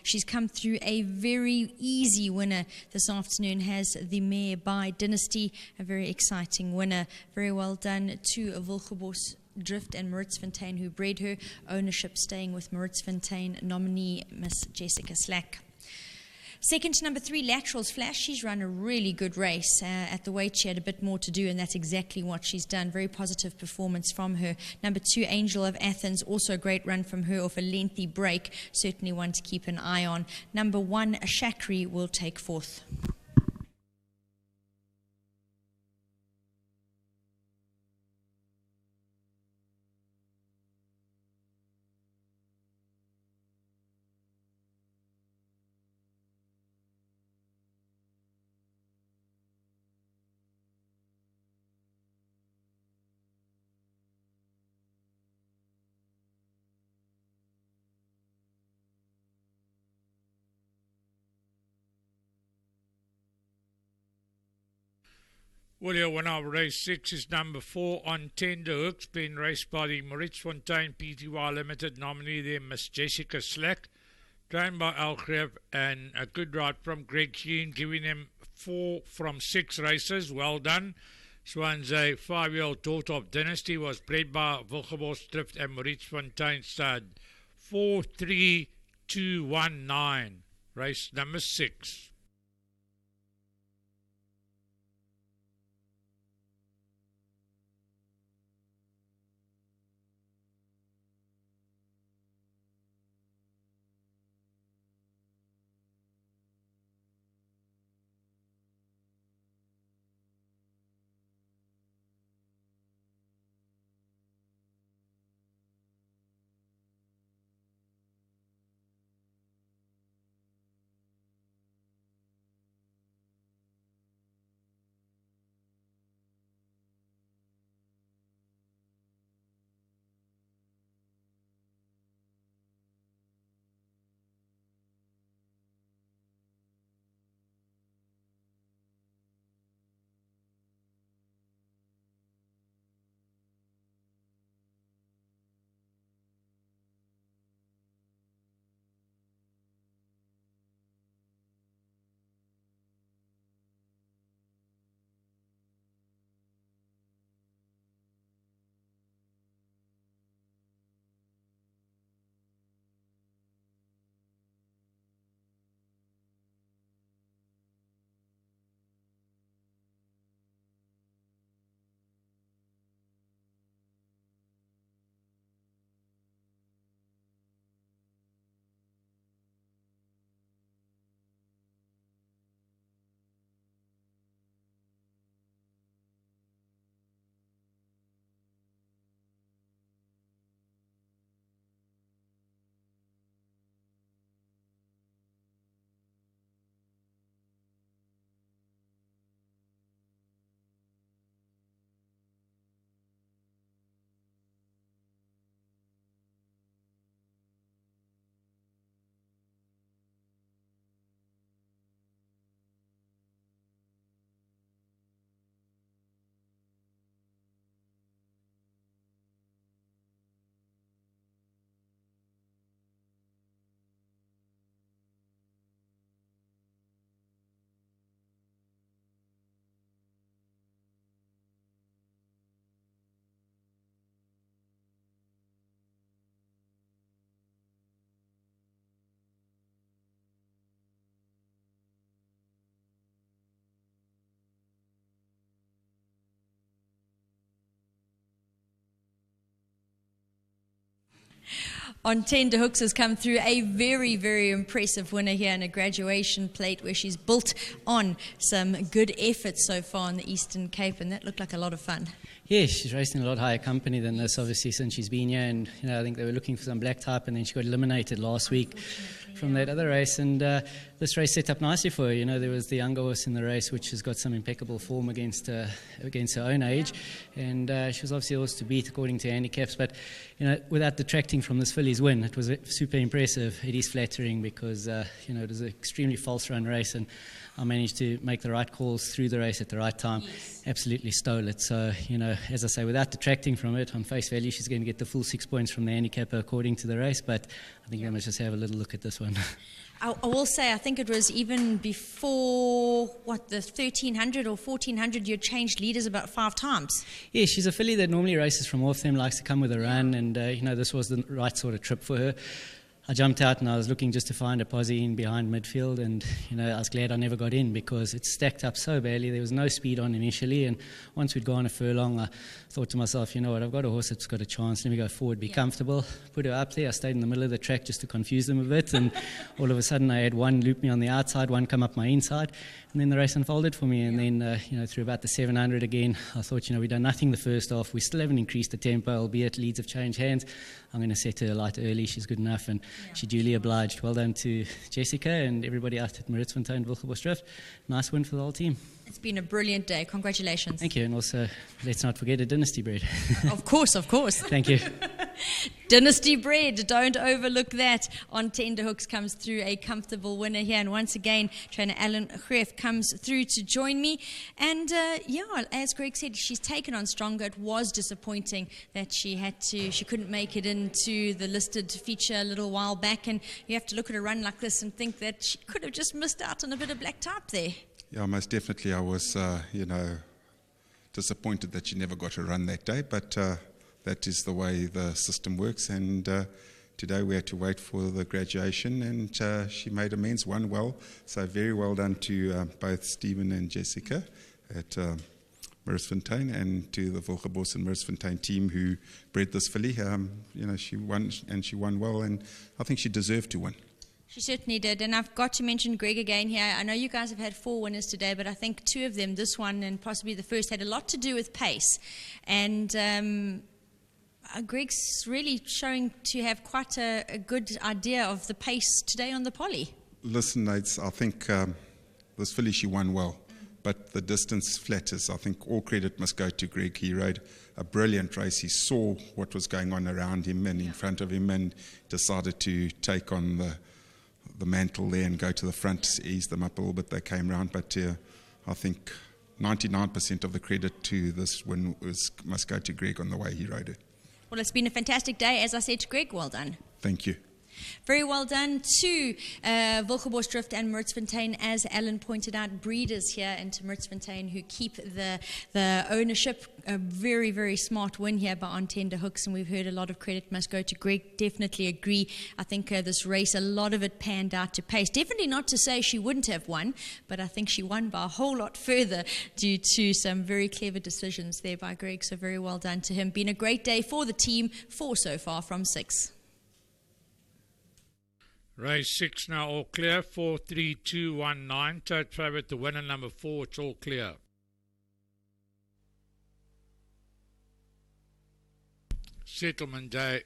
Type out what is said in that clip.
She's come through a very easy winner this afternoon, has the mare by Dynasty, a very exciting winner. Very well done to Wilgebos Drift and Maritzfontein, who bred her. Ownership staying with Maritzfontein, nominee Miss Jessica Slack. Second to number 3, Laterals Flash. She's run a really good race. At the weight she had a bit more to do, and that's exactly what she's done. Very positive performance from her. Number 2, Angel of Athens, also a great run from her off a lengthy break. Certainly one to keep an eye on. Number 1, Shakri, will take 4th. Well, your winner of race 6 is number 4, On Tender Hooks, being raced by the Maritzfontein Pty Limited nominee there, Miss Jessica Slack, trained by Al Greb, and a good ride from Greg Heen, giving him 4 from 6 races. Well done. This one's a 5-year-old daughter of Dynasty, was bred by Wilgebos Drift and Maritzfontein stud. 4-3-2-1-9, race number 6. On Tender Hooks has come through a very, very impressive winner here in a graduation plate where she's built on some good efforts so far in the Eastern Cape, and that looked like a lot of fun. Yeah, she's racing a lot higher company than this, obviously, since she's been here. And I think they were looking for some black type, and then she got eliminated last week from that other race. And this race set up nicely for her. There was the younger horse in the race, which has got some impeccable form against her own age. And she was obviously a horse to beat according to handicaps. But, without detracting from this filly's win, it was super impressive. It is flattering because, it was an extremely false run race. And I managed to make the right calls through the race at the right time. Yes. Absolutely stole it. So, as I say, without detracting from it, on face value, she's going to get the full 6 points from the handicapper according to the race. But I think I must just have a little look at this one. I will say, I think it was even before, the 1300 or 1400, you changed leaders about 5 times. Yeah, she's a filly that normally races from off them, likes to come with a run, and this was the right sort of trip for her. I jumped out and I was looking just to find a posse in behind midfield, and I was glad I never got in because it stacked up so badly. There was no speed on initially, and once we'd gone a furlong, I thought to myself, you know what, I've got a horse that's got a chance. Let me go forward, be comfortable, put her up there. I stayed in the middle of the track just to confuse them a bit, and all of a sudden I had one loop me on the outside, one come up my inside, and then the race unfolded for me. And then through about the 700 again, I thought, we've done nothing the first half. We still haven't increased the tempo, albeit leads have changed hands. I'm going to set her light early. She's good enough, and she duly obliged. Well done to Jessica and everybody out at Maritzfontein, Wilgerbosdrift. Nice win for the whole team. It's been a brilliant day. Congratulations. Thank you, and also let's not forget a dynasty bread. Of course. Thank you. Dynasty bread, don't overlook that. On Tender Hooks comes through a comfortable winner here, and once again trainer Alan Greff comes through to join me. And as Greg said, she's taken on stronger. It was disappointing that she couldn't make it into the listed feature a little while back, and you have to look at a run like this and think that she could have just missed out on a bit of black type there. Yeah, most definitely. I was disappointed that she never got a run that day, but that is the way the system works, and today we had to wait for the graduation, and she made amends, won well, so very well done to both Stephen and Jessica at Maritzfontein, and to the Wilgerbos and Maritzfontein team who bred this filly. She won, and she won well, and I think she deserved to win. She certainly did, and I've got to mention Greg again here. I know you guys have had 4 winners today, but I think 2 of them, this one and possibly the first, had a lot to do with pace. And Greg's really showing to have quite a good idea of the pace today on the poly. Listen, Nates, I think this filly, she won well, but the distance flatters. I think all credit must go to Greg. He rode a brilliant race. He saw what was going on around him and in front of him, and decided to take on the mantle there and go to the front, ease them up a little bit. They came round, but I think 99% of the credit to this win must go to Greg on the way he rode it. Well, it's been a fantastic day. As I said to Greg, well done. Thank you. Very well done to Wilgerbosdrift and Maritzfontein, as Alan pointed out, breeders here into Maritzfontein who keep the ownership. A very, very smart win here by On Tender Hooks, and we've heard a lot of credit must go to Greg. Definitely agree. I think this race, a lot of it panned out to pace. Definitely not to say she wouldn't have won, but I think she won by a whole lot further due to some very clever decisions there by Greg, so very well done to him. Been a great day for the team, 4 so far from 6. Race 6 now all clear, 4-3-2-1-9. Third favourite, the winner, number 4, it's all clear. Settlement day